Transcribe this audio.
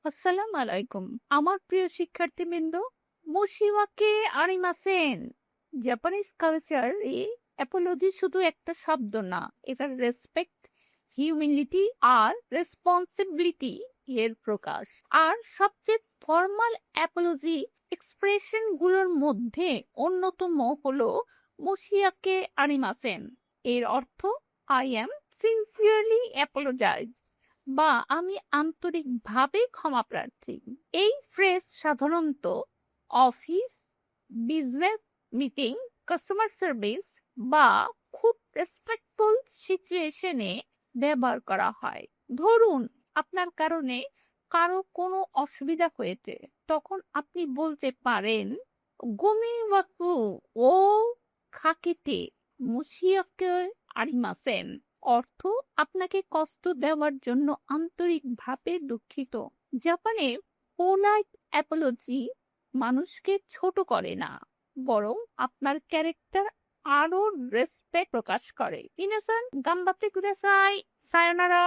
আসসালামু আলাইকুম। আমার প্রিয় শিক্ষার্থীবৃন্দ, মোশিওয়াকে আরিমাসেন। জাপানিজ কালচারে অ্যাপোলজি শুধু একটা শব্দ না, এটা রেসপেক্ট, হিউমিলিটি আর রেসপন্সিবিলিটি এর প্রকাশ। আর সবচেয়ে ফর্মাল অ্যাপোলজি এক্সপ্রেশন গুলোর মধ্যে অন্যতম হলো মোশিয়াকে আরিমাসেন। এর অর্থ আই এম সিনসিয়ারলি অ্যাপোলোজাইজ বা আমি আন্তরিকভাবে ক্ষমা প্রার্থী। এই ফ্রেজ সাধারণত office, business meeting, customer service বা খুব রেসপেক্টফুল সিচুয়েশনে ব্যবহার করা হয়। ধরুন আপনার কারণে কারো কোনো অসুবিধা হয়েছে, তখন আপনি বলতে পারেন গোমিওয়াকু ও খাকিতে মুশিয়াকে আরিমাসেন। অর্থ আপনাকে কষ্ট দেওয়ার জন্য আন্তরিকভাবে দুঃখিত। জাপানে পোলাইট অ্যাপোলজি মানুষকে ছোট করে না, বরং আপনার ক্যারেক্টার আরো রেসপেক্ট প্রকাশ করে। মিনাসান গাম্বাতে কুদাসাই, সায়োনারা।